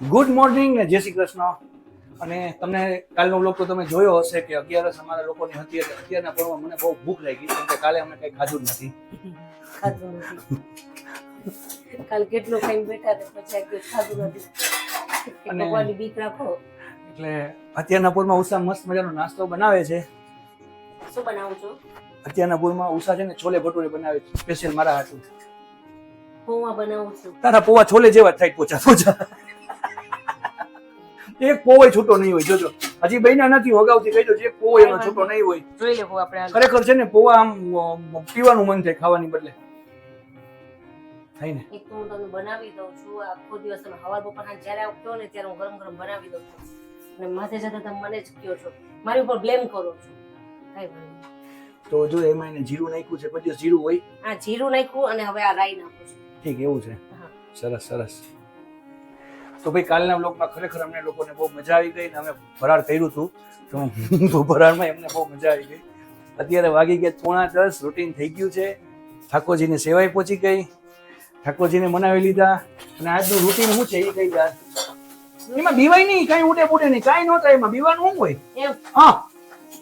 Good morning ને જય શ્રી કૃષ્ણ. અને તમને કાલનો વ્લોગ તો તમે જોયો હશે કે 11 અમારા લોકોની હતી એટલે અત્યારના પરમાં મને બહુ ભૂખ લાગી કેમ કે કાલે અમે કંઈ ખાધું જ નથી. કાલ કેટલું ખાઈને બેઠા ને પછી આ ખાધું નથી. અને ભગવાનની બીક રાખો. એટલે અત્યારના પૂરમાં ઉષા મસ્ત મજાનો નાસ્તો બનાવે છે. શું બનાવું છું? અત્યારના પૂરમાં ઉષા છે ને છોલે ભટુરે બનાવે છે સ્પેશિયલ મારા હાટુ. પૌવા બનાવું છું. તારા પૌવા છોલે જેવા જ થાય પોચા પોચા. એક પોવો છૂટો નહીં હોય, જોજો હજી બન્યા નથી, વગાવથી કહી દો એક પોવો એનો છૂટો નહીં હોય. જોઈ લેવું આપણે. ખરેખર છે ને પોવા આમ પીવાનું મન થાય ખાવાની બદલે થાય ને. એક તો હું તમને બનાવી દઉં છું આખો દિવસ તમે સવાર બપોર સાંજ જ્યારે આવતો ને ત્યારે હું ગરમ ગરમ બનાવી દઉં છું અને માથે જતા તમે મને જ કહો છો, મારી ઉપર બ્લેમ કરો છો. કઈ વાંધો નહીં. તો જો એમાં એને જીરું નાખ્યું છે, પછી જીરું હોય આ જીરું નાખ્યું અને હવે આ રાઈ નાખું છું. ઠીક એવું છે. હા સરસ સરસ. તો ભાઈ કાલના વ્લોગમાં ખરેખર અમને લોકોને બહુ મજા આવી ગઈ ને અમે ફરાર કર્યું હતું તો ફરારમાં એમને બહુ મજા આવી ગઈ. અત્યારે વાગી ગયા 9:45, રૂટીન થઈ ગયું છે. ઠાકોરજીને સેવાય પહોંચી ગઈ, ઠાકોરજીને મનાવી લીધા અને આજનું રૂટીન શું છે એ કહી જાય. એમાં બીવાય નહીં, કાંઈ ઉડે બુડે નહીં, કાંઈ ન થાય, એમાં બીવાનું શું હોય. એમ હા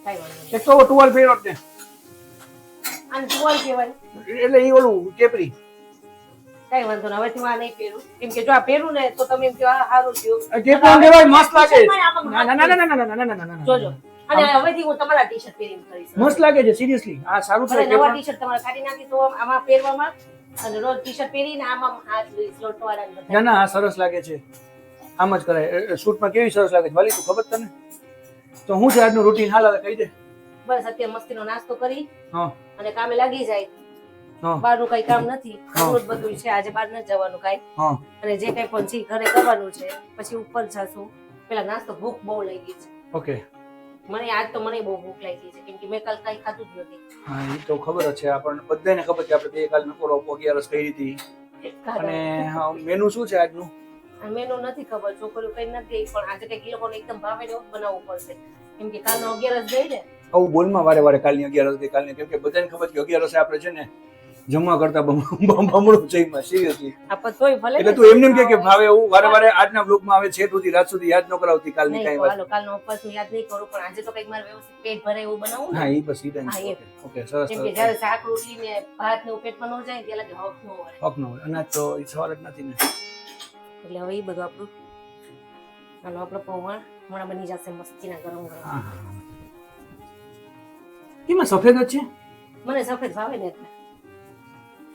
કઈ વાંધો નહીં. એક તો ટુવાલ પહેરો જ ને આને ટુવાલ કહેવાય. એટલે એ ઓલું ટેપરી. કઈ વાંધો નહીં, હવેથી હું આ નહીં પહેરું કેમ કે જો આ પહેરું ને તો તમે એમ કહો આ સારું થયું. ટેપરી કહેવાય, મસ્ત લાગે. ના ના ના ના ના ના ના ના ના જોજો અને હવેથી હું તમારા ટી-શર્ટ પહેરીને કરીશ. મસ્ત લાગે છે સિરિયસલી. આ સારું અને છે. નવા ટી-શર્ટ તમારે કાઢી નાખી તો આમાં પહેરવામાં અને રોજ ટી-શર્ટ પહેરીને આમાં હાથ સ્લોટ વાળા ના ના આ સરસ લાગે છે, આમ જ કરાય. શૂટમાં કેવી સરસ લાગે છે વાલી, તું ખબર તને? તો હું છે આજનું રૂટીન હાલ હવે કહી દે. બસ અત્યારે મસ્તીનો નાસ્તો કરી હા અને કામે લાગી જાય. હા બહારનું કઈ કામ નથી, ઘરનું જ બધું છે. આજે બહાર નથી જવાનું કઈ હા અને જે કઈ પણ છે ઘરે કરવાનું છે. પછી ઉપર જશું. પેલા નાસ્તો ભૂખ બહુ લાગી છે ઓકે. મને. આજ તો મને બહુ ભૂખ લાગી છે કેમ કે મેં કાલ કઈ ખાધું જ નથી. હા એ તો ખબર જ છે આપણને બધાને ખબર છે. આપણે બે કાલ નકોરો 11 કરી હતી. અને મેનુ શું છે આજનું? મેનુ નથી ખબર, છોકરીઓ કઈ નથી પણ આજે કઈક એ લોકોને એકદમ ભાવે ને એવું બનાવવું પડશે કેમ કે કાલનો 11 ગઈ ને. આવું બોલમાં વારે વારે કાલની 11 ગઈ કાલની, કેમ કે બધાને ખબર છે 11 આપણે છે ને જમવા કરતા બમણું છે એમાં સિરિયસલી. આપણ તોય ભલે એટલે તું એમને એમ કે ભાવે એવું વારે વારે આજના બ્લોગમાં આવે છે સુધી રાત સુધી યાદ ન કરાવતી કાલની કાંઈ વાત. નહીં, કાલનો ઉપવાસ હું યાદ નહીં કરું પણ આજે તો કઈક મારે વ્યવસ્થિત પેટ ભરે એવું બનાવું ને. હા એ બસ ઈ હા, એ. ઓકે સરસ કેમ કે સરસ. જ્યારે શાક રોટલી ને ભાત ને એવું પેટમાં ન જાય ત્યારે લાગે હક ન હોય. હક ન હોય, અનાજ તો એ સવાલ જ નથી ને. એટલે હવે એ બધું આપણું હાલો આપણો પૌવા હમણાં બની જશે મસ્તીના ગરમ ગરમ. હા હા. એમાં સફેદ જ છે? મને સફેદ ભાવે ને એટલે.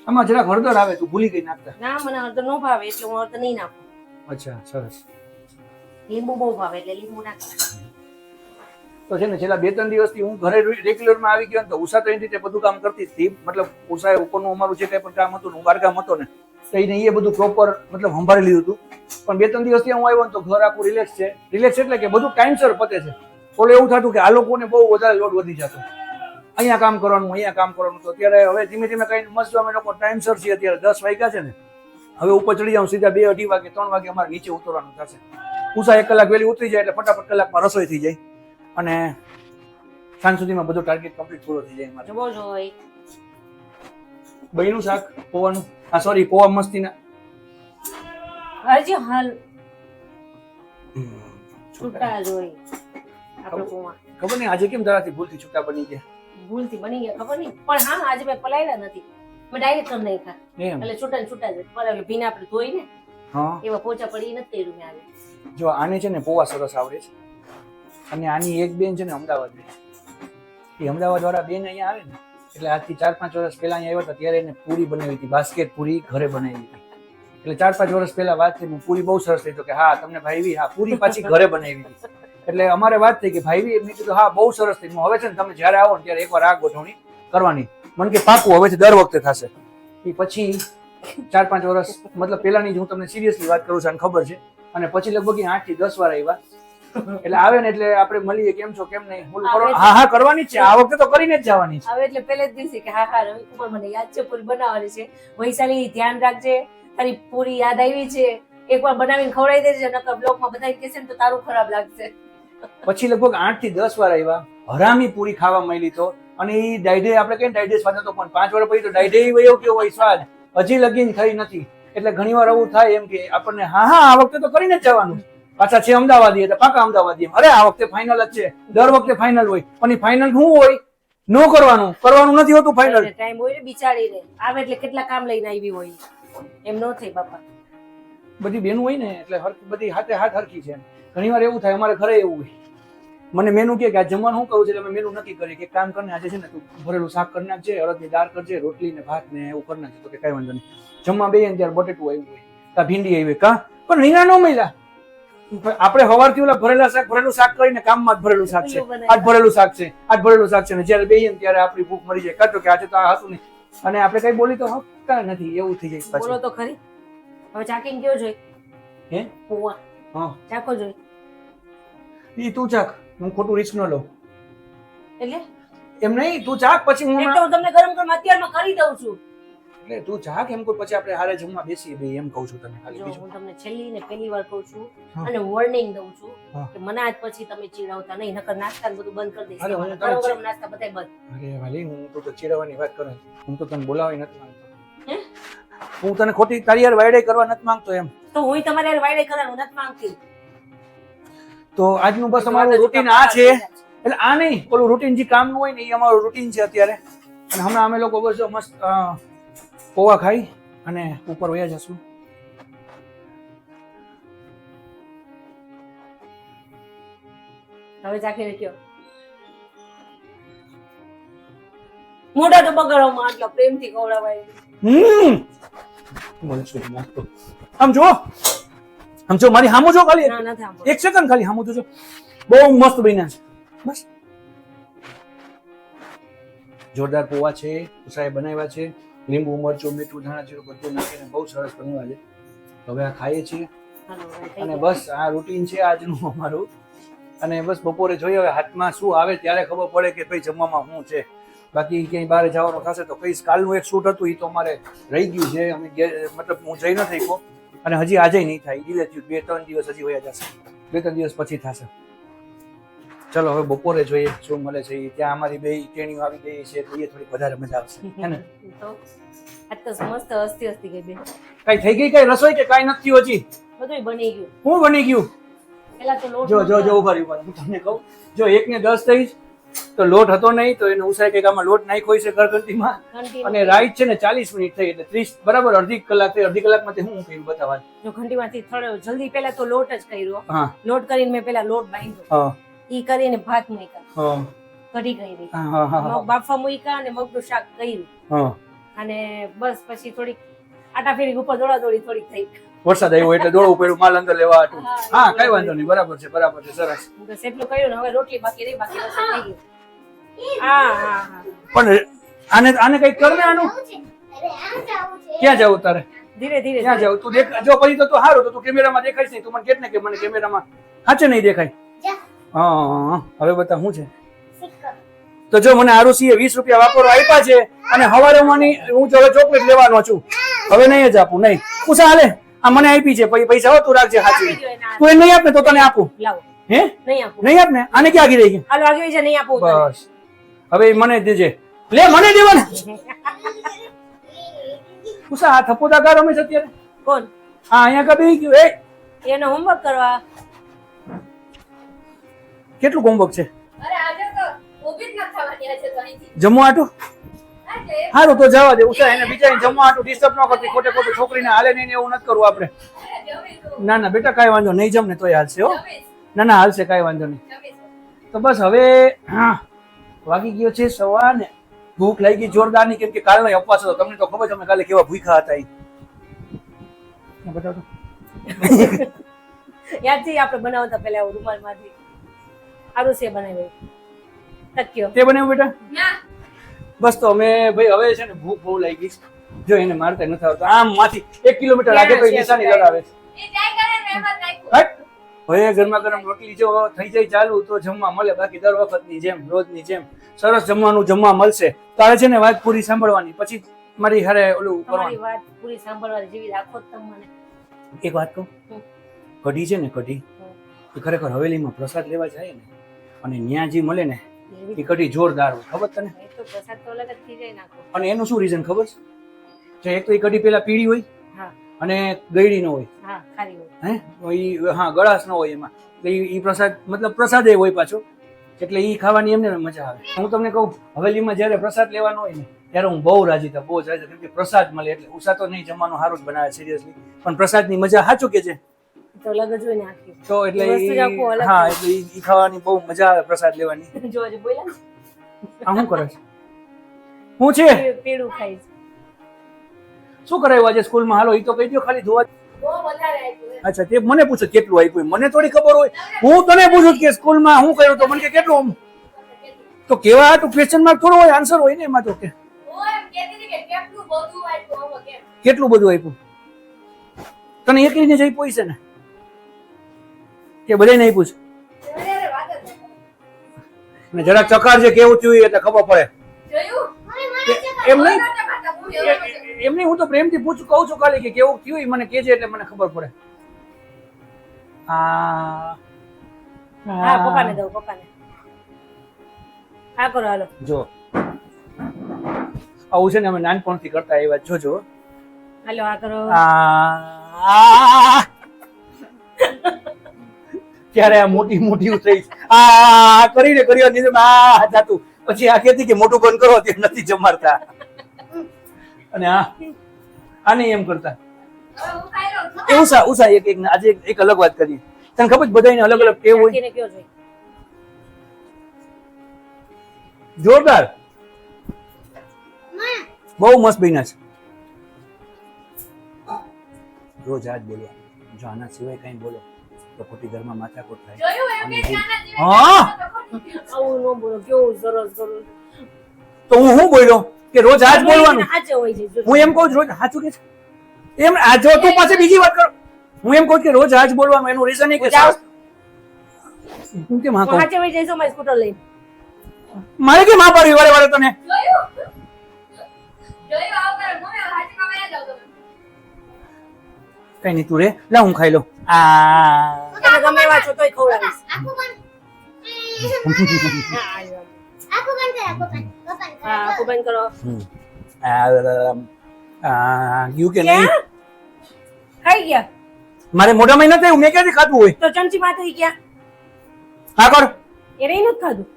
આમાં જરાક હળદર આવે, તું ભૂલી ગઈ નાખતા. ના મને હળદર ન ભાવે એટલે હું હળદર નહીં નાખું. અચ્છા સરસ. લીંબુ બહુ ભાવે એટલે લીંબુ નાખું. તો છે ને છેલ્લા 2-3 દિવસથી હું ઘરે રેગ્યુલરમાં આવી ગયો ને તો ઉષા તો એની રીતે બધું કામ કરતી હતી. મતલબ ઉષાએ ઉપરનું અમારું જે કંઈ પણ કામ હતું ને હું બારગામ હતો ને તો એને એ બધું પ્રોપર મતલબ સંભાળી લીધું હતું. પણ 2-3 દિવસથી હું આવ્યો ને તો ઘર આખું રિલેક્સ છે. રિલેક્સ એટલે કે બધું ટાઈમસર પતે છે. ઓલો એવું થતું કે આ લોકોને બહુ વધારે લોડ વધી જતો, અહીંયા કામ કરવાનું અહીંયા કામ કરવાનું. તો અત્યારે હવે ધીમે ધીમે કઈ મસ્ત અમે લોકો ટાઈમસર છીએ. અત્યારે 10 વાગ્યા છે ને, હવે ઉપર ચડી જાઉં સીધા 2-2:30 વાગે 3 વાગે અમારે નીચે ઉતરવાનું થશે. ઉષા 1 કલાક વહેલી ઉતરી જાય એટલે ફટાફટ કલાકમાં રસોઈ થઈ જાય અને સાંજ સુધીમાં બધું ટાર્ગેટ કમ્પ્લીટ પૂરો થઈ જાય અમારે. જો જો હોય બહેનું શાક પૌવાનું, આ સોરી પૌવા મસ્તીના હજી હાલ છૂટા જોઈ આપણો પૌવા. ખબર નહીં આજે કેમ તારાથી ભૂલથી છૂટા બની ગયા. ભૂલથી બની ગયા ખબર નહીં પણ હા આજે મેં પલાળ્યા નથી, મેં ડાયરેક્ટ કરી નાખ્યા. એમ એટલે છૂટા ને છૂટા જ પર એટલે ભીના આપણે ધોઈ ને હા. એવા પોચા પડી નથી કર્યું મેં આજે. જો આને છે ને પૌવા સરસ આવડે છે અને આની એક બેન છે ને અમદાવાદની, એ અમદાવાદ વાળા બેન અહીંયા આવે ને એટલે આજથી 4-5 વર્ષ પહેલા અહીંયા આવ્યા હતા ત્યારે એને પૂરી બનાવી હતી, બાસ્કેટ પૂરી ઘરે બનાવી હતી. એટલે 4-5 વર્ષ પહેલા વાત થઈ, પૂરી બહુ સરસ થઈ તો કે હા તમને ભાઈ હા પૂરી પાછી ઘરે બનાવી હતી. એટલે અમારે વાત થઈ કે ભાઈ મેં કીધું હા બહુ સરસ થઈ. હવે છે ને તમે જ્યારે આવો ને ત્યારે એકવાર આ ગોઠવણી કરવાની. મને કે પાકું હવેથી દર વખતે થશે. એ પછી 4-5 વર્ષ મતલબ પહેલાની જ હું તમને સિરિયસલી વાત કરું છું અને ખબર છે. અને પછી લગભગ 8 થી 10 વાર આવ્યા. એટલે આવે ને એટલે આપણે મળીએ કેમ છો કેમ નહીં બોલ કરો. હા હા કરવાની જ છે, આ વખતે તો કરીને જ જવાની છે. હવે એટલે પહેલે જ દિવસે કે હા હા રવિકુમાર મને યાદ છે પૂરી બનાવવાની છે, વૈશાલી ધ્યાન રાખજે તારી પૂરી યાદ આવી છે, એકવાર બનાવીને ખવડાવી દેજે નકર બ્લોગમાં બધાય કહેશે ને તો તારું ખરાબ લાગશે. પછી લગભગ 8 થી 10 વાર આવ્યા, હરામી પૂરી ખાવા મળી તો. અને એ ડાયડે આપણે કઈ ડાયડે સ્વાદ હતો પણ 5 વર્ષ પછી તો ડાયડે એવો કેવો હોય સ્વાદ હજી લગીન થઈ નથી. એટલે ઘણીવાર એવું થાય એમ કે આપણને હા હા આ વખતે તો કરીને જ જવાનું, પાછા છે અમદાવાદી એટલે પાકા અમદાવાદી, અરે આ વખતે ફાઇનલ જ છે, દર વખતે ફાઇનલ હોય, પણ એ ફાઇનલ શું હોય, નો કરવાનું નથી હોતું ફાઇનલ. ટાઈમ હોય ને બિચારી રે આવે એટલે કેટલા કામ લઈને આવી હોય, એમ નો થઈ બાપા. બધી બેનું હોય ને એટલે બધી હાથે હાથ હરખી છે. ઘણીવાર એવું થાય, અમારે ઘરે એવું હોય, મને મેનુ કે આ જમવાનું શું કરવું છે, એટલે મેનુ નક્કી કરી કે કામ કરીને આજે છે ને તું ભરેલું શાક કરી નાખજે, અડદની દાળ કરજે, રોટલી ને ભાત ને એવું કરી નાખજે. તો કે કઈ વાંધો નહીં. જમવા બેહીએ ને ત્યારે બટેટું આવ્યું હોય, કા ભીંડી આવી હોય, કા પણ રીંગણા ન મળ્યા. આપણે સવારથી ઓલા ભરેલું શાક કરીને કામમાં જ ભરેલું શાક છે, આજ ભરેલું શાક છે, આજ ભરેલું શાક છે, ને જયારે બેહીએ ને ત્યારે આપણી ભૂખ મરી જાય, કાં તો કે આજે તો આ હતું નહીં, અને આપણે કઈ બોલી તો હકતા નથી, એવું થઈ જાય બોલો તો ખરી. હવે ચાકીને કયો જોઈ હે પોવા હા ચાકો જોઈ, ઈ તું ચાક, હું ખોટું રિસ્ક ન લઉં. એટલે એમ નહીં, તું ચાક પછી હું એક તો હું તમને ગરમ ગરમ અત્યારમાં કરી દઉં છું. એટલે તું ચાક એમ કોઈ પછી આપણે હારે જમવા બેસીએ બે, એમ કહું છું તને ખાલી. જો બીજું હું તમને છેલ્લી ને પહેલી વાર કહું છું હા. અને વોર્નિંગ દઉં છું હા. કે મને આજ પછી તમે ચીડાવતા નહીં, નકર નાસ્તા ને બધું બંધ કરી દઈશ. અરે, હું ગરમ તને ગરમ નાસ્તા બધાય બંધ. અરે વાલી, હું તો ચીડવાની વાત કરે, હું તો તને બોલાવી નથી માંગતો. હે? હું તને ખોટી તારી યાર વાયડે કરવા નથી માંગતો એમ. તો હું તમારે હારે વાયડે કરવાનું નથી માંગતી. તો આજનું બસ અમારું રૂટીન આ છે. એટલે આ નહીં, ઓલું રૂટીન જે કામનું હોય ને એ અમારું રૂટીન છે અત્યારે. અને હમણાં અમે લોકો બસ જો મસ્ત પૌવા ખાઈ અને ઉપર વયા જશું. હવે ચાખીને કયો. મોઢા તો બગાડવામાં આટલા પ્રેમથી ખવડાવાય. મને શું નાખતો. આમ જો મારી હામું જો ખાલી ના નથી આમ. એક સેકન્ડ ખાલી હામું તો જો, બહુ મસ્ત બન્યા છે. બસ જોરદાર પૌવા છે, ઉષાએ બનાવ્યા છે, લીંબુ મરચું મીઠું ધાણા જીરું બધું નાખીને બહુ સરસ બનાવ્યા છે. હવે આ ખાઈએ છીએ હાલો, હવે થઈ અને ગયા. બસ આ રૂટીન છે આજનું અમારું. અને બસ બપોરે જોઈએ હવે હાથમાં શું આવે ત્યારે ખબર પડે કે ભાઈ જમવામાં શું છે. બાકી ક્યાંય બહાર જવાનું થશે તો કઈશ. કાલનું એક શૂટ હતું એ તો અમારે રહી ગયું છે, અમે મતલબ હું જઈ નથી શક્યો અને હજી આજે નહીં થાય, ડિલે થયું. 2-3 દિવસ હજી વયા જશે, 2-3 દિવસ પછી થશે. ચલો હવે બપોરે જોઈએ શું મળે છે. ત્યાં અમારી બે ટેણીઓ આવી ગઈ છે તો એ થોડી વધારે મજા આવશે, હે ને? તો આજ તો મસ્ત હસ્તી ગઈ બેન. કઈ થઈ ગઈ કઈ રસોઈ કે કઈ નથી હજી? બધું બની ગયું. શું બની ગયું? પેલા તો લોટ જો ઉભા હું તમને કહું, જો 1 ને 10 થઈ તો લોટ હતો નહીં તો એને ઉસાય કે આમાં લોટ નાખ્યો છે ઘરઘંટીમાં. અને રાઈટ છે ને 40 મિનિટ થઈ એટલે 30 બરાબર અડધી કલાક થઈ. અડધી કલાકમાં હું કર્યું બતાવવા. જો ઘંટીમાંથી થોડો જલ્દી પહેલા તો લોટ જ કર્યો. હા લોટ કરીને મેં પહેલા લોટ બાંધ્યો, હા ઈ કરીને ભાત મૂક્યા, હા કઢી કરી, હા હા મગ બાફા મૂક્યા અને મગનું શાક કર્યું. હા. અને બસ પછી થોડીક આટા ફેરી ઉપર દોડાદોડી થોડીક થઈ. વરસાદ આવ્યો એટલે દોડવું પડ્યું માલ અંદર લેવા હતું. હા કઈ વાંધો નહીં, બરાબર છે સરસ. હું તો સેટલું કર્યું ને હવે રોટલી બાકી રહી, બાકી રસોઈ થઈ ગઈ. હા હા હા. પણ આને કઈક કર ને આનું. ક્યાં જવું તારે? ધીરે ધીરે ક્યાં જવું? તું દેખ જો પછી તો સારું, તો તું કેમેરામાં દેખાઈશ નહીં. તું મને કેટ ને કે મને કેમેરામાં સાચે નહીં દેખાય. હા હવે બતા શું છે? તો જો મને આરુષીએ 20 રૂપિયા વાપરવા આપ્યા છે અને હવારે હું જો હવે ચોકલેટ લેવાનો છું. હવે નહીં જ આપું, નહીં પૂછા હાલે. આ મને આપી છે પૈસા, હો તું રાખજે સાચી. તું એ નહીં આપને તો તને આપું. લાવો. હે નહીં આપું. નહીં આપને? આને ક્યાં આગી રહી ગઈ? હાલો આગળ છે, નહીં આપું તને. બસ હવે મને દેજે. લે મને દેવાને. પૂછા આ થપોદા કાર રમે છે અત્યારે. કોણ? હા અહીંયા કા બેહી ગયું. એ એનો હોમવર્ક કરવા. કેટલું હોમવર્ક છે? અરે આજે તો ઊભી જ ન થવાની આજે તો અહીંથી. જમવા આટું એટલે સારું તો જવા દે. ઉષા એને બિચારીને જમવા આટું ડિસ્ટર્બ ન કરતી. ખોટે ખોટું છોકરીને હાલે નહીં ને એવું નથી કરવું આપણે. જમીશ તું, ના ના બેટા કાંઈ વાંધો નહીં, જમને તોય હાલશે હો. જમીશ, ના હાલશે, કાંઈ વાંધો નહીં. જમીશ. તો બસ હવે વાગી ગયો છે 1:15 ને ભૂખ લાગી જોરદારની. કેમ કે કાલનો ઉપવાસ હતો, તમને તો ખબર છે અમે કાલે કેવા ભૂખ્યા હતા. બતાવો તો. યાદ છે આપણે બનાવતા પહેલા રૂમાલમાંથી આરુષે બનાવી તક્યો. તે બનાવ્યું બેટા? ના, બસ તો અમે ભાઈ હવે છે ને ભૂખ બહુ લાગી. જો એને મારતા નથી આવતા. આમ માંથી 1 કિલોમીટર આગે કોઈ નિશાની લગાવે છે. એ જાય કરે ને એમાં જ નાખ્યું. હટ! હવે ગરમા ગરમ રોટલી જો થઈ જાય ચાલુ તો જમવા મળે. બાકી દર વખતની જેમ રોજની જેમ સરસ જમવાનું જમવા મળશે. તારે છે ને વાત પૂરી સાંભળવાની, પછી મારી હારે ઓલું તમારી કરવાનું. વાત પૂરી સાંભળવાની જેવી રાખો જ તમે મને. એક વાત કહું, કઢી છે ને કઢી એ ખરેખર હવેલીમાં પ્રસાદ લેવા જાય ને અને ન્યા જે મળે ને એવી એ કઢી જોરદાર હોય. ખબર તને? એ તો પ્રસાદ તો અલગ જ થઈ જાય નાખો. અને એનું શું રીઝન ખબર છે? જો એક તો એ કઢી પેલા પીળી હોય હા અને ગયડી ન હોય હા ખારી હોય. હા ગળાશ ન હોય એમાં એટલે ઈ પ્રસાદ મતલબ પ્રસાદ હોય પાછો એટલે ઈ ખાવાની એમને મજા આવે. હું તમને કહું હવેલીમાં જ્યારે પ્રસાદ લેવાનો હોય ને ત્યારે હું બહુ રાજી થાઉં, બહુ જ રાજી થાઉં, કેમ કે પ્રસાદ મળે એટલે ઉષા તો નહીં જમવાનું સારું જ બનાવે સિરિયસલી, પણ પ્રસાદની મજા સાચું કે છે તો અલગ જ હોય ને આખી તો એટલે વસ્તુ જ આખું અલગ હા હોય. એટલે ઈ ખાવાની બહુ મજા આવે પ્રસાદ લેવાની. જો હજી બોલ્યા ને, આ શું કરે છે? શું છે? પેડું ખાઈ છે. શું કરાયું આજે સ્કૂલમાં? હાલો ઈ તો કહી દો ખાલી ધોવા. બહુ વધારે આપ્યું એમ. અચ્છા તે મને પૂછો કેટલું આપ્યું, મને થોડી ખબર હોય. હું તને પૂછું કે સ્કૂલમાં શું કર્યું તો મને કે કેટલું આમ. તો કેવા હતું ક્વેશ્ચન માર્ક થોડો હોય, આન્સર હોય ને એમાં તો કે હું એમ કહેતી હતી કે કેટલું બધું આપ્યું હવે કેમ. કેટલું બધું આપ્યું. તને એકલીને જ આપ્યું હશે ને કે બધાને આપ્યું છે? વધારે વાત જ નથી. ને જરા ચકાર જે કેવું થયું એટલે ખબર પડે. જોયું? એમ નહીં ખાતા ખાતા હું એવો છે. એમ નહીં, હું તો પ્રેમથી પૂછું કહું છું ખાલી કે કેવું થયું ઈ મને કહેજે એટલે મને ખબર પડે. હા પપ્પાને દઉં પપ્પાને. હા કરો હાલો. જો આવું છે ને અમે નાનપણથી કરતા આવ્યા, જોજો. હાલો આ કરો. ત્યારે આ મોટી મોટી થઈ આ કરીને કર્યો નીચે આ જાતું પછી આ કહેતી કે મોટું બંધ કરો તે નથી જમાડતા અને આને એમ કરતા. હવે હું ખાઈ લઉં છું. એ ઉષા એક આજે એક અલગ વાત કરી. તને ખબર છે બધાને અલગ અલગ ટેવ હોય. રાખીને કયો જોઈ. જોરદાર, બહુ મસ્ત બન્યા છે. રોજ આજ બોલવા, જો આના સિવાય કઈ બોલો તો ખોટી ઘરમાં માથાકૂટ થાય. જોયું એમ કે નાના જેવા હા આવું ન બોલો કેવું સરસ સરસ. તો હું શું બોલ્યો કે રોજ આજ બોલવાનું? સાચે હોય છે. હું એમ કહું છું રોજ સાચું કે છે એમ આ જો તું પાછી બીજી વાત કર. હું એમ કહું કે રોજ આજ બોલવાનું એનું રીઝન એ કે હું કેમ હા કહું? સાચે હોય જઈશું મારી સ્કૂટર લઈને. મારે કેમ હા પાડવી વારે વારે તને? જોયું? જોયું આવું કરે. મને હાથીમાં વયા જાવ તમે. કઈ નહીં તું રે, લા હું ખાઈ લઉં. તમે ગમે એવા છો તોય ખવડાવીશ. હા આખું બંધ કરો. ગયું કે નહીં? ખાઈ ગયા મારે મોઢામાં નથી આવ્યું, મેં ક્યાંથી ખાધું હોય? તો ચમચી માથે ગયા હા કર. એને નથી ખાધું.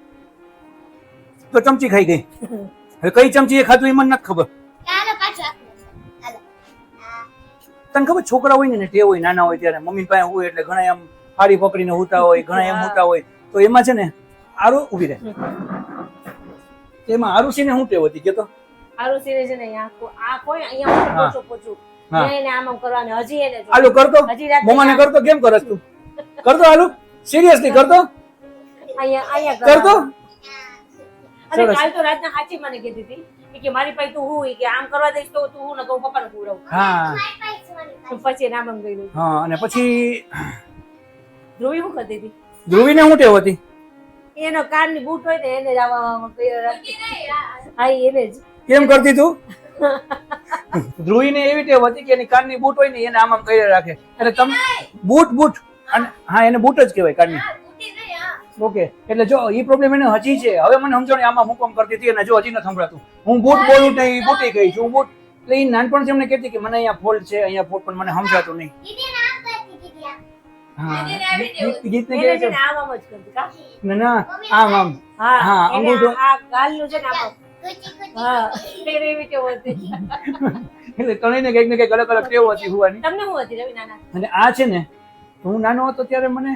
તો ચમચી ખાઈ ગઈ. હવે કઈ ચમચી એ ખાધું એ મને નથી ખબર. તને ખબર છોકરા હોય ને ટેવ હોય નાના હોય ત્યારે મમ્મી પાસે હોય એટલે ઘણા એમ હારી પકડીને હોતા હોય, ઘણા એમ હોતા હોય તો એમાં છે ને આરું ઉભી રહે. એમાં આરુષીને શું ટેવ હતી કેતો? આરું સિરે છે ને આ કોઈ અહીંયા પોચો પોચું હા. એને આમ આમ કરવાનું હજી એને જો. આલુ કરતો હજી રાત્રે મમ્માને કરતો કેમ કરસ તું? કરતો આલુ સિરિયસલી કરતો અહીંયા કરતો. અરે સરસ. કાલ તો રાતના સાચી મને કીધી હતી કે મારી પાસે તું હું કે આમ કરવા દઈશ તો તું હું ન કહું પપ્પાને પૂરાવું. હા પછી નામ આમ ગયું. હા અને પછી ધ્રુવી શું કરતી હતી ધ્રુવીને શું ટેવ હતી? એનો કારની બૂટ હોય ને એને જ આવા હા એને જ કેમ કરતી તું? ધ્રુવીને એવી ટેવ હતી કે એની કાનની બૂટ હોય ને એને આમ આમ કરી રાખે એટલે તમે બૂટ અને હા એને બૂટ જ કહેવાય કાનની. હા, તૂટી નહીં, હા. ઓકે એટલે જો એ પ્રોબ્લેમ એને હજી છે. હવે મને સમજો ને આમાં હું કામ કરતી હતી અને જો હજી નથી સંભળાતું. હું બૂટ બોલું ને એ બૂટી ગઈ છું. હું બૂટ એટલે એ નાનપણથી અમને કહેતી કે મને અહીંયા ફોલ્ટ છે, અહીંયા ફોલ્ટ, પણ મને સમજાતું નહીં. હા દીદીને આવી ટેવ હતી. ગીતને એને કહે છે છે ને આમ આમ જ કરતી કા ના આમ આમ હા હા, એને અંગૂઠો. આ ગાલનું છે ને આમ આમ. હા એને એવી ટેવ હતી. એટલે ત્રણેયને કંઈક ને કંઈક અલગ અલગ ટેવ હતી હોવાની. તમને શું હતી રવિ નાના અને આ છે ને હું નાનો હતો ત્યારે મને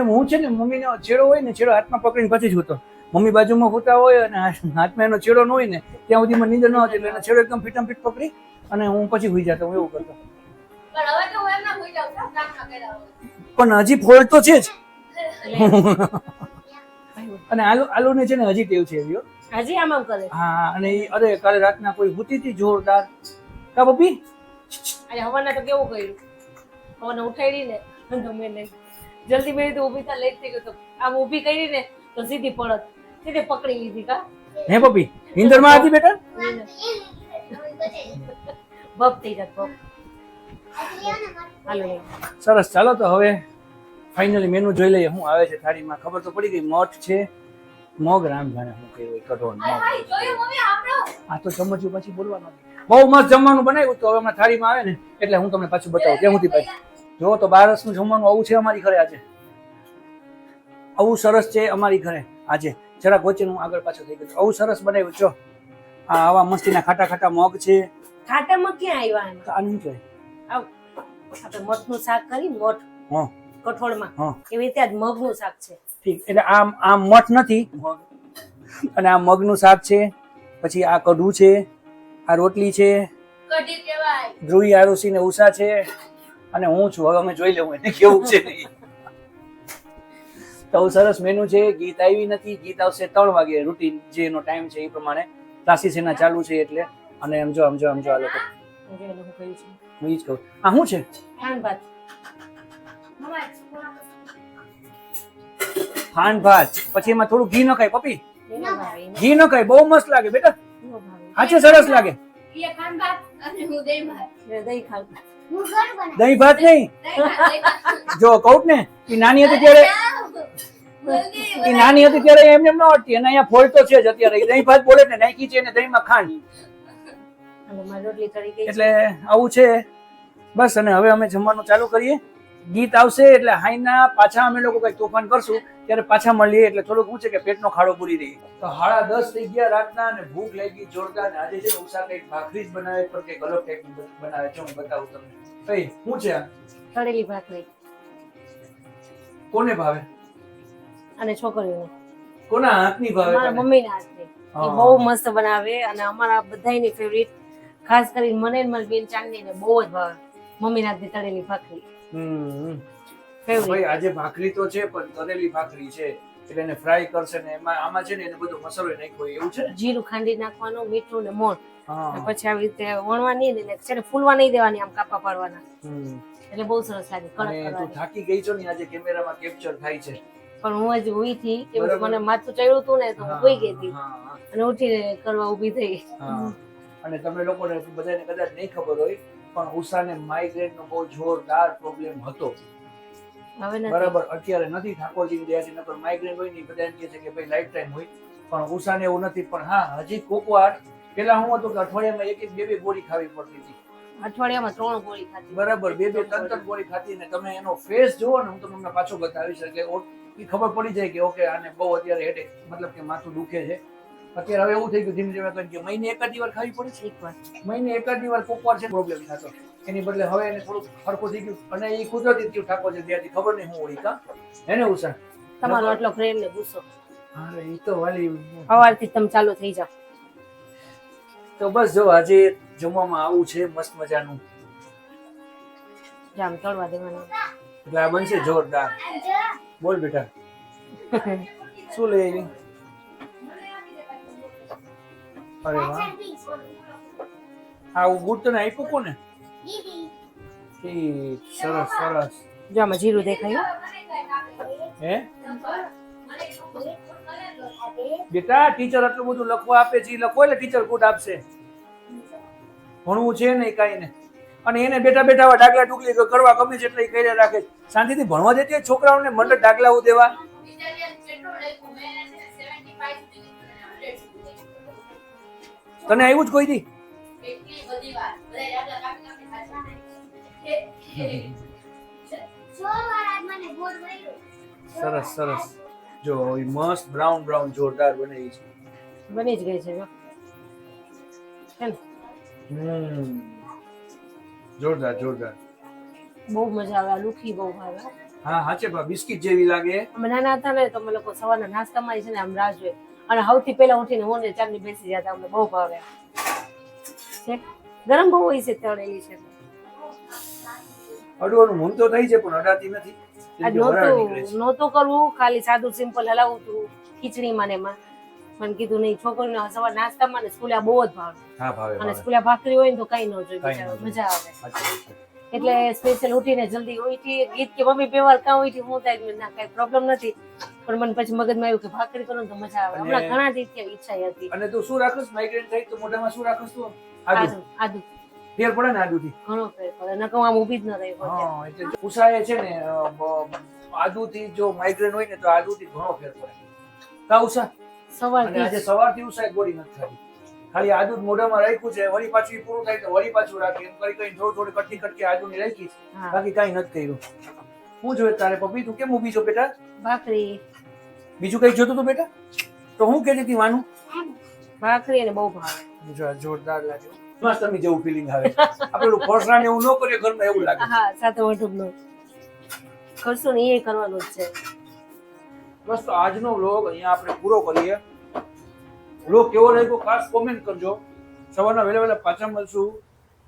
હું છે ને મમ્મીનો છેડો હોય ને છેડો હાથમાં પકડીને પછી જ હોતો. મમ્મી બાજુમાં હોતા હોય અને હાથમાં એનો છેડો ન હોય ને ત્યાં સુધી મને નીંદર ન હતી એટલે એનો છેડો એકદમ ફીટમ ફીટ પકડી અને હું પછી હોઈ જતો. હું એવું કરતો. પણ હવે તો હું એમના ભૂઈ જાઉં છું, કામ ના કર્યા વગર. પણ હજી ફોલ્ટ તો છે જ. અને આલુને છે ને હજી ટેવ છે એવી હો. હજી આમ આમ કરે હા અને ઈ અરે કાલે રાતના કોઈ હુતી હતી જોરદાર. કા પપ્પી? અને હવાના તો કેવું કર્યું હવાના ઉઠાડી ને તો મેં નહીં જલ્દી મેં તો ઊભી થા લેટ થઈ ગયો તો આમ ઊભી કરી ને તો સીધી પડત સીધે પકડી લીધી કા હે પપ્પી નીંદરમાં હતી બેટા? બપ થઈ જાત બપ હાલો સરસ. ચાલો તો હવે ફાઇનલી મેનુ જોઈ લઈએ શું આવે છે થાળીમાં. ખબર તો પડી ગઈ મઠ છે, મગ રામ જાણે શું કહ્યું હોય, કઢોળ હાય, મગ. હાય, જોયું મમ્મી, સાંભળો. આ તો ચમચું પછી બોલવાનો. બહુ મસ્ત જમવાનું બનાવ્યું તો હવે હમણાં થાળીમાં આવે ને એટલે હું તમને પાછું બતાવું કેમ હતી ભાઈ. જો તો બારસનું જમવાનું આવું છે અમારી ઘરે આજે. આવું સરસ છે અમારી ઘરે આજે. જરાક વચ્ચેનું આગળ પાછળ થઈ ગયું. આવું સરસ બનાવ્યું છો. આ આવા મસ્તીના ખાટા ખાટા મગ છે. ખાટામાં ક્યાં આવ્યા એમાં? તો આ નહીં કહેવાય. આવ આપણે મઠનું શાક કરી મઠ હા કઠોળમાં હા એવી રીતે આજ મગનું શાક છે. ઠીક. એટલે આ મઠ નથી અને આ મગનું શાક છે. પછી આ કઢું છે, આ રોટલી છે, કઢી કહેવાય. ધ્રુવી આરુષી ને ઉષા છે અને હું છું. હવે અમે જોઈ લેવું એને કેવું છે નહીં. તો સરસ મેનુ છે. ગીત આવી નથી. ગીત આવશે 3 વાગે રૂટીન જે એનો ટાઈમ છે એ પ્રમાણે. ક્લાસીસ એના ચાલુ છે એટલે. અને સમજો આ લોકો હું કહ્યું છે હું ઈ જ કહું. આ શું છે? ખાંડ ભાત. મમ્મા ખાંડ ભાત. પછી એમાં થોડું ઘી નખાય પપ્પી. એને ભાવે, એને ઘી નખાય બહુ મસ્ત લાગે બેટા. ભાવે. સાચે સરસ લાગે. એ ખાંડ ભાત અને હું દહીં ભાત. એટલે દહીં ખાવ. હું ઘર બનાવું. દહીં ભાત નહીં. દહીં ભાત. જો કહું ને એ નાની હતી ત્યારે જલ્દી એ નાની હતી ત્યારે એમને એમ ન અટતી અને અહીંયા ફોલ્ટ તો છે જ અત્યારે. એ દહીં ભાત બોલે ને નાખી છે અને દહીંમાં ખાંડ. અને મારી રોટલી કરી ગઈ છે. એટલે આવું છે બસ. અને હવે અમે જમવાનું ચાલુ કરીએ. ગીત આવશે એટલે હાઈના પાછા અમે લોકો કઈ તોફાન કરશું ત્યારે પાછા મળીએ. એટલે થોડુંક શું છે કે પેટનો ખાડો પૂરી રહી. તો 10:30 થઈ ગયા રાતના અને ભૂખ લાગી જોરદાર. ને આજે છે ને ઉષા કઈક ભાખરી જ બનાવે પણ કઈક અલગ ટાઈપની બનાવે છે. હું બતાવું તમને. કઈ શું છે આ? તળેલી ભાખરી કોને ભાવે? અને છોકરીઓને કોના હાથની ભાવે મારા તને? મમ્મીના હાથની. એ હા. બહુ મસ્ત બનાવે અને અમારા બધાયની ફેવરિટ. ખાસ કરીને મને ને મારી બેન ચાંદનીને બહુ જ ભાવે મમ્મીના હાથની તળેલી ભાખરી. હમ. ફેવરિટ. ભાઈ આજે ભાખરી તો છે પણ તળેલી ભાખરી છે એટલે એને ફ્રાય કરશે ને એમાં આમાં છે ને એને બધો મસાલો નાખ્યો એવું છે ને. જીરું ખાંડી નાખવાનું, મીઠું ને મોણ. હા. અને પછી આવી રીતે વણવાની ને એને છે ને ફૂલવા નહીં દેવાની, આમ કાપા પાડવાના. હમ. એટલે બહુ સરસ લાગે કડક અને તું કરવાની. થાકી ગઈ છો ને આજે કેમેરામાં કેપ્ચર થાય છે. પણ હું હજી ઉઈ થી કેમ કે બરાબર. મને માથું ચડ્યું હતું ને તો હું ઉઈ ગઈ હતી હા, હા, અને ઉઠીને કરવા ઊભી થઈ. હા. અને તમે લોકોને બધાને કદાચ નહીં ખબર હોય પણ ઉષાને માઇગ્રેન નો બહુ જોરદાર પ્રોબ્લેમ હતો. હવે નથી. બરાબર. અત્યારે નથી ઠાકોરજીની દયાથી. નકર માઇગ્રેન હોય ને ઈ બધા એમ કહે છે કે ભાઈ લાઈફ ટાઈમ હોય પણ ઉષાને એવું નથી. પણ હા હજી કોક વાર પેલા હું હતું કે અઠવાડિયામાં એક બે ગોળી ખાવી પડતી હતી. અઠવાડિયામાં 3 ગોળી ખાધી. બરાબર. બે ત્રણ ગોળી ખાતી ને તમે એનો ફેસ જુઓ ને હું તમને પાછો બતાવીશ એટલે ઈ ખબર પડી જાય કે ઓકે આને બહુ અત્યારે હેડેક મતલબ કે માથું દુખે છે. અત્યારે હવે એવું થઈ ગયું ધીમે ધીમે કારણ કે મહિને એકાદી વાર ખાવી પડે છે. એકવાર મહિને એકાદી વાર કોક વાર છે પ્રોબ્લેમ થતો. એની બદલે હવે એને થોડું ફરકો થઈ ગયું અને એ કુદરતી થયું ઠાકોરજી દયાથી. ખબર નહીં હું હોય કા એને ઉષા તમારો આટલો પ્રેમ ને ગુસ્સો અરે ઈ તો વાલી. સવારથી તમે ચાલુ થઈ જાવ. તો બસ જો આજે જમવામાં આવું છે મસ્ત મજાનું. જામ તળવા દેવાનું. એટલે આ બનશે જોરદાર. બોલ બેટા શું લઈ આવી? અરે વાહ. આ બૂટ તને આપ્યું કોને? ઠીક. સરસ સરસ. જો આમાં જીરું દેખાયું. હે બેટા ટીચર આટલું બધું લખવા આપે છે. ઈ લખો એટલે ટીચર ગુડ આપશે. ભણવું છે નહીં કાંઈ ને. અને એને બેઠા બેઠા આવા ડાગલા ડુગલી કરવા ગમે છે એટલે ઈ કર્યા રાખે છે. શાંતિથી ભણવા દેતી હોય છોકરાઓને મંડળ ડાગલાઓ દેવા. તને આવ્યું જ કોઈ દી? એટલી બધી વાર બધા ડાગલા કાપી કાપી સરસ સરસ. જો ઈ મસ્ત બ્રાઉન બ્રાઉન જોરદાર બનાવી છે. બની જ ગઈ છે જો. હે ને? જોરદાર જોરદાર. બહુ મજા આવે. આ લુખી બહુ ભાવે. હા હાચે બા બિસ્કિટ જેવી લાગે. અમે નાના હતા ને તો અમે લોકો સવારના નાસ્તામાં છે ને આમ રાહ જોઈએ અને સૌથી પહેલા ઉઠીને હું ને ચાંદની બેસી જતા. અમને બહુ ભાવે છે. ગરમ બહુ હોય છે તળેલી છે. અડવાનું મન તો થઈ છે પણ અડાતી નથી. આ કેમ કે વરાળ નીકળે છે. નહોતું કરવું, ખાલી સાદું સિમ્પલ હલાવું હતું ખીચડીમાં ને એમાં. પણ કીધું નહીં, છોકરીને સવાર નાસ્તામાં ને સ્કૂલે બહુ જ ભાવે. હા ભાવે અને ભાવે. સ્કૂલે ભાખરી હોય ને તો કઈ ન જોઈએ, કાંઈ ન બિચારા જોઈએ. મજા આવે. સાચી વાત છે. એટલે સ્પેશિયલ ઉઠીને જલ્દી ઉઠી ગીત કે મમ્મી પેવાર કાં ઉઠી હું થાય મેં ના કઈ પ્રોબ્લેમ નથી. પણ મને પછી મગજમાં આવ્યું કે ભાખરી કરું ને તો મજા આવે. અને- હમણાં ઘણા દિવસથી ઈચ્છા હતી. અને તું શું રાખસ? માઇગ્રેન થાય તો મોઢામાં શું રાખસ તું? આદુ. આદુ આદુ ફેર પડે ને આદુથી? ઘણો ફેર પડે. નકર હું આમ ઊભી જ ન રહી શકું. હા એટલે જો ઉષાએ છે ને આદુથી જો માઇગ્રેન હોય ને તો આદુથી ઘણો ફેર પડે. કા ઉષા? અને આજે સવારથી સવારથી ઉષાએ ગોળી નથી ખાધી. ખાલી આદુ જ મોઢામાં રાખ્યું છે, વળી પાછું ઈ પૂરું થાય તો વળી પાછું રાખી, એમ કરી કરીને થોડી કટકી કટકી આદુની રાખી, હા. બાકી કાંઈ નથી કર્યું. શું જોઈએ તારે પપ્પી? તું કેમ ઊભી છો બેટા? ભાખરી બીજું કઈ જોતું તું બેટા? તો હું કહેતી હતી વાનું? ભાખરી એને બહુ ભાવે. જો આ જોરદાર લાગે. મસ્ત તમે જેવું ફિલિંગ આવે. આપણે ફોસરાને એવું ન કરીએ ઘરમાં એવું લાગે. હા, સાથે વઢુકનું કરશું ને એ કરવાનું જ છે. બસ તો આજનો વ્લોગ અહીંયા આપણે પૂરો કરીએ. વ્લોગ કેવો લાગ્યો ખાસ કોમેન્ટ કરજો. સવારના વહેલા વહેલા પાછા મળશું.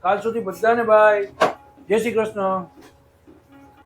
કાલ સુધી બધાને બાય. જય શ્રી કૃષ્ણ.